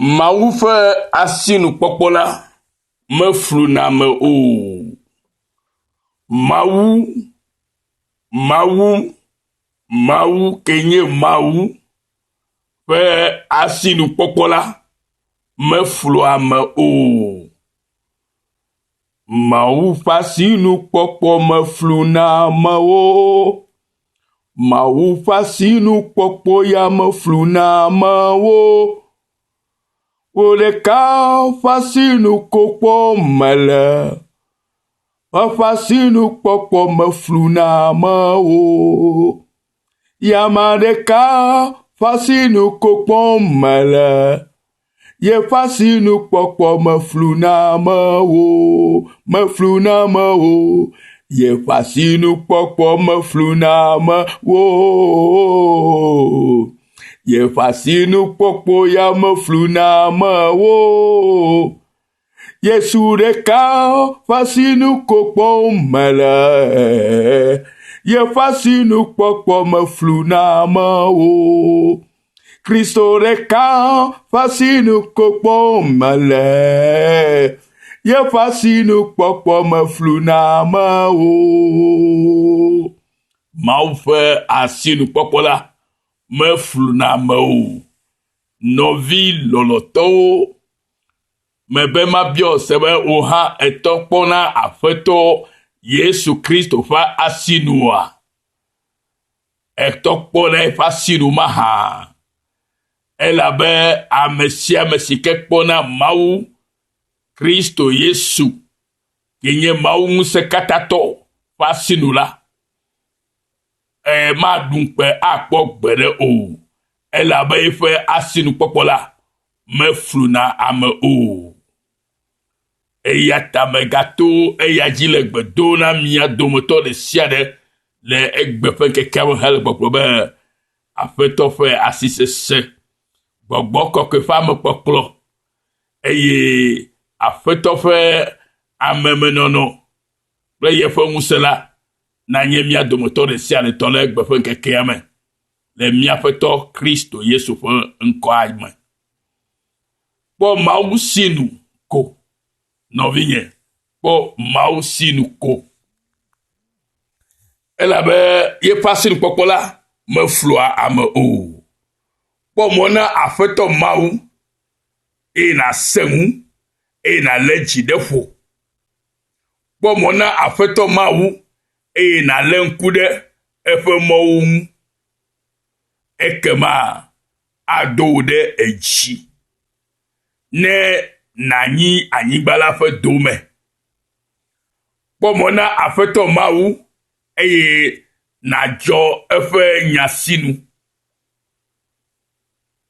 Mawu ƒe asinukpɔkpɔ la mefluna me o. Mawu kenye Mawu ƒe asinukpɔkpɔ la meflua me o. Mawu ƒe asinukpɔkpɔ mefluna me o. Mawu ƒe asinukpɔkpɔ ya mefluna me o. Wo ɖeka ƒe asinukpɔkpɔ mele. Eƒe asinukpɔkpɔ mefluna me o. Yame ɖeka ƒe asinukpɔkpɔ mele. Yeƒe asinukpɔkpɔ mefluna me o. Mefluna me o. Yeƒe asinukpɔkpɔ mefluna me o. Yeƒe asinukpɔkpɔ ya mefluna me o. Yesu ɖeka ƒe asinukpɔkpɔ mele. Yeƒe asinukpɔkpɔ mefluna me o. Kristo ɖeka ƒe asinukpɔkpɔ mele. Yeƒe asinukpɔkpɔ mefluna me o. Mawu ƒe asinukpɔkpɔ la mefluna me o. Nɔvi lɔlɔtɔwo mebe mabio se be wo hã etɔ kpɔna aƒetɔ Yesu Kristo ƒe asinua. Etɔ kpɔna eƒe asinu maha. Elabe ame sia ame si ke kpɔna Mawu Kristo Yesu kenye Mawu ŋusẽkatãtɔ ƒe asinu la maɖuŋkpe akpɔ gbeɖe o. Elabe eƒe asinukpɔkpɔ la mefluna ame o. Eya ta megato eya dzi le gbe do na mia dometɔ ɖe sia ɖe le egbe ƒe ŋkekea me hele gbɔgblɔ be aƒetɔ ƒe asi sesẽ, gbɔgbɔ kɔkɔe ƒe amekpɔkplɔ eye aƒetɔ ƒe amemenɔnɔ kple yeƒe ŋusẽ la nanye mia dometɔ ɖe sia ɖe tɔ le egbe ƒe ŋkekea me le miaƒetɔ Kristo Yesu ƒe ŋkɔa me. Kpɔ Mawu sinu ko, nɔvinye, kpɔ Mawu sinu ko. Elabe yeƒe asinukpɔkpɔ la meflua ame o. Kpɔ mɔ na aƒetɔ Mawu eye nàsẽ ŋu eye nàlé dzi ɖe ƒo. Kpɔ mɔ na aƒetɔ Mawu eye nàlé ŋku ɖe eƒe mɔwo ŋu. Ekema ado wo ɖe edzi ne nànyi anyigba la ƒe dome. Kpɔ mɔ na aƒetɔ Mawu eye nàdzɔ eƒe nyasinu.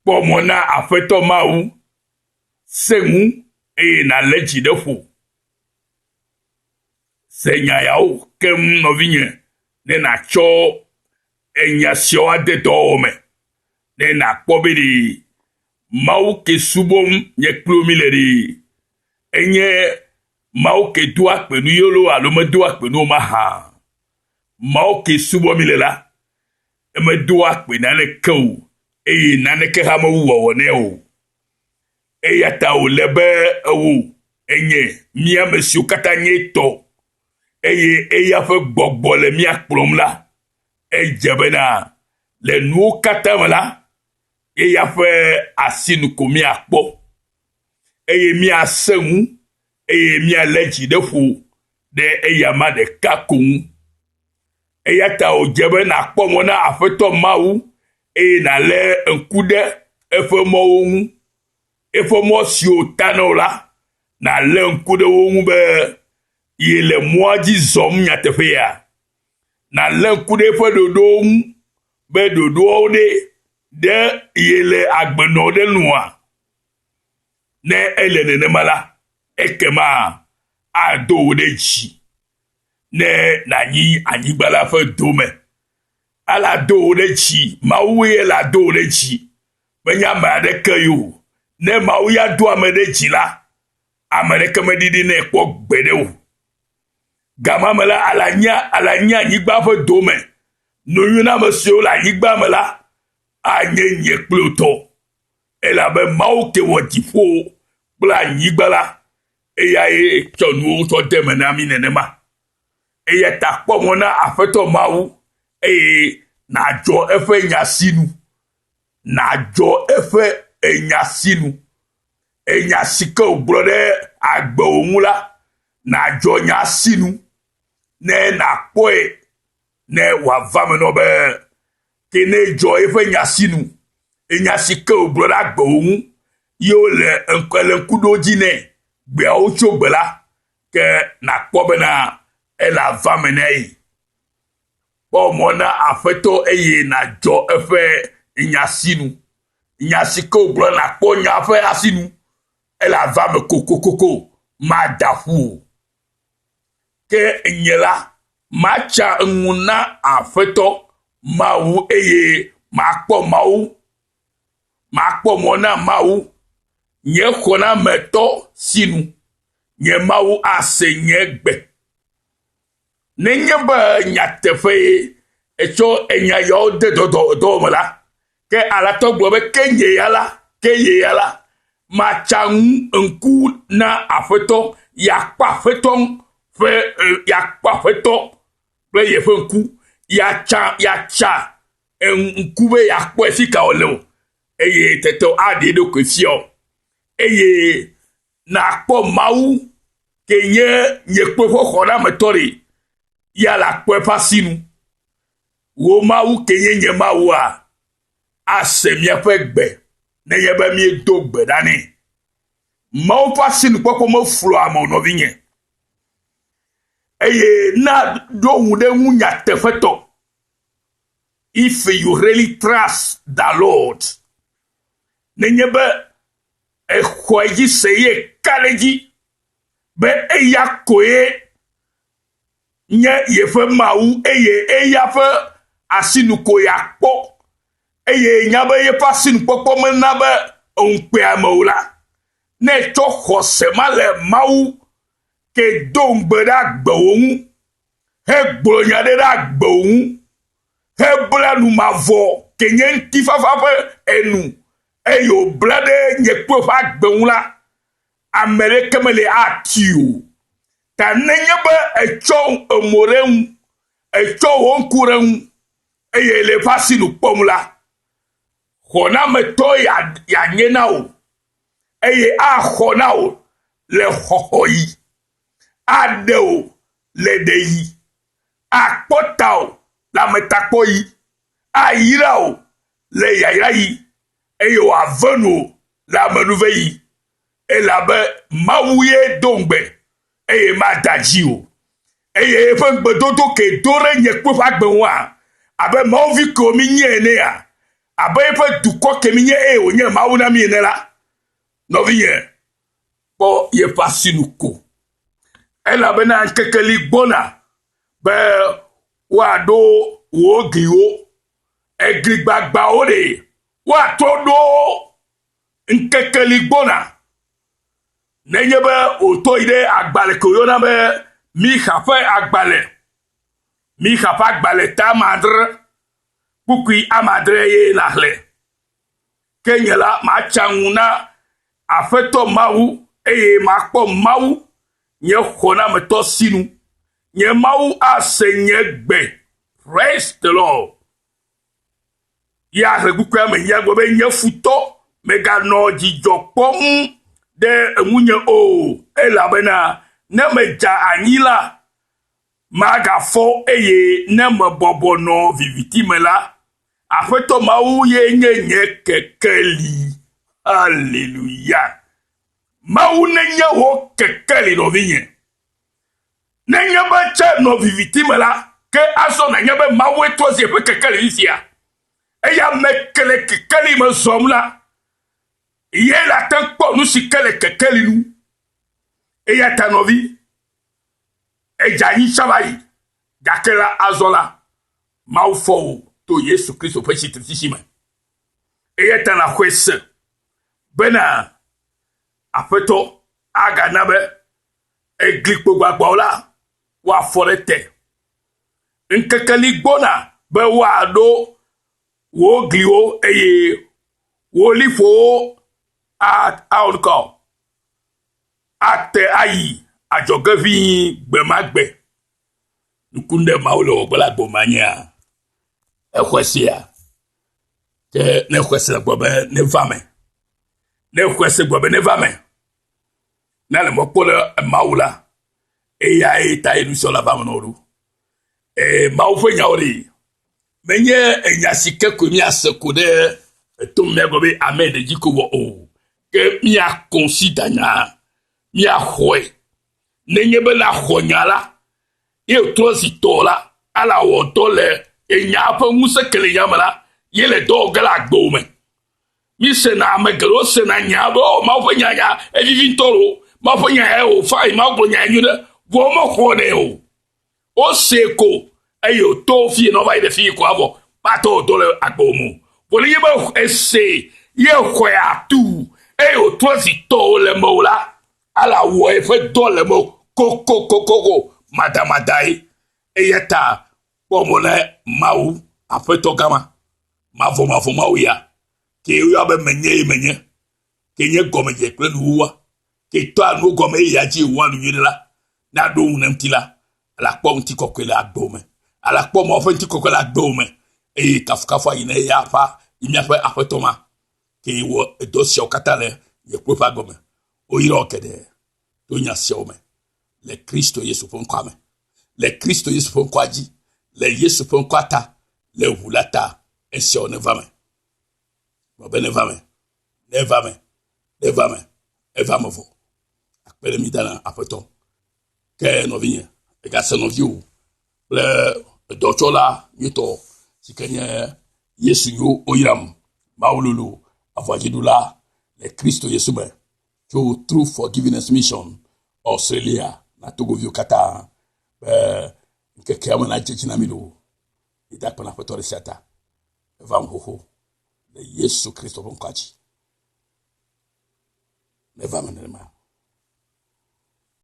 Kpɔ mɔ na aƒetɔ Mawu, sẽ ŋu eye nàlé dzi ɖe ƒo. Se nya yawo kem nɔvinye ne nàtsɔ enya siawo ade dɔwɔwɔ me ne nàkpɔ be ɖe Mawu ke subɔm nye kplo mi le ɖe enye Mawu ke do akpe nu yolo alo medo akpe nu maha. Mawu ke subɔ mi le la emedo akpe naneke o eye naneke hã mewu wɔwɔ nɛ o. Eya ta wòle be ewo enye mía ame siwo katã nye tɔ eye eya ƒe gbɔgbɔ le mía kplɔm la, edze bena le nuwo katã me la eya ƒe asinu ko míakpɔ eye míasẽ ŋu eye míalé dzi ɖe ƒo ɖe eya ma ɖeka ko ŋu. Eya ta wòdze be nàkpɔ mɔ na aƒetɔ Mawu eye nàlé ŋku ɖe eƒe mɔwo ŋu. Eƒe mɔ siwo tanɔ la nàlé ŋku ɖe wo ŋu be ye le mɔa dzi zɔm nyateƒea. Nàlé ŋku ɖe eƒe ɖoɖowo ŋu be ɖoɖoawo ɖe ye le agbenɔ ɖe nua. Ne ele nenema la ekema ado wo ɖe dzi ne nànyi anyigba la ƒe dome. Ala do wo ɖe dzi, Mawu ye la do wo ɖe dzi menye ame aɖeke yo. Ne Mawu ya do ame ɖe dzi la, ame ɖeke meɖiɖi ne kpɔ gbeɖe o. Gama me la ala nya anyigba ƒe dome. Nuyuna me siwo le anyigba me la anye nye kple tɔ. elabe mawu ke wɔ dziƒo kple anyigba la eyae tsɔ nuwo tsɔ de me na mi nenema eya ta kpɔ mɔ na aƒetɔ mawu eye nàdzɔ eƒe nyasinu nàdzɔ eƒe enyasinu enya si ke wògblɔ ɖe agbewo ŋu la nàdzɔ nyasinu ne nàkpɔe ne wòava me nɔ be ke ne dzɔ eƒe nyasinu enya si ke wògblɔ ɖe agbewo ŋu yewo le ŋkuɖo dzi nɛ gbeawo tso gbe la ke nàkpɔ bena ele ava me nɛ yi kpɔ mɔ na aƒetɔ eye nàdzɔ eƒe nyasinu nya si ke wògblɔ nàkpɔ nya ƒe asinu ele ava me kokokoko mada ƒu o ke nye la matsa ŋu na aƒetɔ mawu eye makpɔ mɔ na mawu nye xɔnametɔ sinu nye mawu ase nye gbe nenye be nyateƒe ye etsɔ enya yawo de dɔwɔ me la ke alatɔ gblɔ be ke ye ya la matsa ŋku na aƒetɔ yakpɔ aƒetɔ kple yeƒe ŋku yatsa ŋku be yakpɔe fi ka wòle o eye tete aɖe ɖokui fiɔ eye nàkpɔ mawu ke nye kpeƒe xɔnametɔ ɖe ya le akpɔ eƒe asinu wo mawu ke nye mawua ase miaƒe gbe nenye be miedo gbe ɖa nɛ mawu ƒe asinukpɔkpɔ meflɔ ame o nɔvinye eye na ɖo ŋu ɖe ŋu nyateƒetɔ if you really trust the Lord nenye be exɔ dzi se ye ka ɖe dzi be eya koe nye yeƒe mawu eye eya ƒe asinuko yakpɔ eye nya be yeƒe asinukpɔkpɔ mena be ŋukpea me o la ne tsɔ xɔse ma le mawu ke do ŋugbe ɖe agbewo ŋu hegblɔ nya ɖe agbewo ŋu hebla nu mavɔ ke nye ŋutifafa ƒe enu eye wòbla ɖe nye kpɔ ƒe agbe ŋu la ame ɖeke mele ati o ta nenye be etsɔ emo ɖe ŋu etsɔ wò ŋku ɖe ŋu eye le ƒe asinu kpɔm la xɔnametɔ yanye na wò eye axɔ na wò le xɔxɔ yi aɖe wò le ɖe yi akpɔ ta wò le ametakpɔ yi ayra wò le yayra yi eye wòave nu le amenuve yi elabe mawu ye do ŋgbe eye mada dzi o eye eƒe ŋugbedodo ke do ɖe nye kpɔ ƒe agbe ŋua abe mawuvi ke mi nye enea abe eƒe dukɔ ke mi nye eye wònye mawu na mi ene la nɔvinye kpɔ yeƒe asinuko elabena ŋkekeli gbɔna be woaɖo wò gliwo egli gbagbawo ɖe woatrɔ ɖo ŋkekeli gbɔna nenye be wòtɔ yi ɖe agbalẽ ke wòyɔna be Mixa ƒe agbalẽ ta amadre kpukui amadre ye la xlẽ ke nye la matsa ŋu na aƒetɔ mawu eye makpɔ mawu nye xɔnametɔ sinu nye mawu ase nye gbe praise the Lord ya he kukua me nya gbe be nye futɔ meganɔ dzidzɔ kpɔm ɖe eŋunye o elabena ne medza anyi la magafɔ eye ne mebɔbɔ nɔ viviti me la aƒetɔ mawu ye nye nye kekeli haleluya mawu nenye wo kekeli nɔvinye nenye be tse nɔ viviti me la ke azɔ nenye be mawu etrɔ zi eƒe kekeli sia eya mekele kekeli me zɔm la ye la te kpɔ nu si ke le kekeli nu eya ta nɔvi edza nyi tsava yi gake la azɔ la mawu fɔ wò to Yesu Kristo ƒe tsitritsitsi me eya ta na xɔe se bena aƒetɔ agana be eglikpo gbagbawo la woafɔ ɖe te ŋkekeli gbɔna be woaɖo wò gliwo eye wò liƒowo a encore ate ayi ajogevi gbemagbe nukunde maulo gbala gbomania ekwesia ke ne kwese gbobe ne vame ne kwese gbobe ne vame na le mokpolo maula ya eta enu sur la vame nolu mau fenya ori menye enyasike ko mi asekode to megobe amed jikowo o ke mi a considanya mi a hoye nenye be la honyala ye to si tola ala wo tole enya pa musa kele yamala ye le do gala gbome mi se na megelo se na nyabo ma fo nyanya e vivi toro ma fo nya o fa ma gbo nya nyude go mo ko ne o seko ayo to fi no vai de fi ko avo pa to le agbomu bo ye ba ese ye ko ya tu e o to si to le mola ala wo e fe do le mo koko madamadai e yeta pomole mau afeto kama mavo mau ya ke yo be menye ke nye gome je kle nuwa ke to anu gome ya ji wanu yinila na do unentila ala pom ti kokele agbome ala pom ofo ti kokele agbome e kafukafa ine ya fa imi afa afetoma ke wo dosi okatale ye propa gome o yiro kede to nya siome le Kristo Yesu pon kwame le Kristo Yesu pon kwaji le Yesu pon kwata le hulata esio ne vame ne vame vo akpele mi dana apeton ke no vinye e ga se no viu le dochola yito sikenya Yesu yo oyiram maululu avajidula le Kristo Yesu be to true forgiveness mission Australia na Togo vio kata nke kama na chechi na milo ida pana potore sata vam hoho le Yesu Kristo bonkachi ne vama nema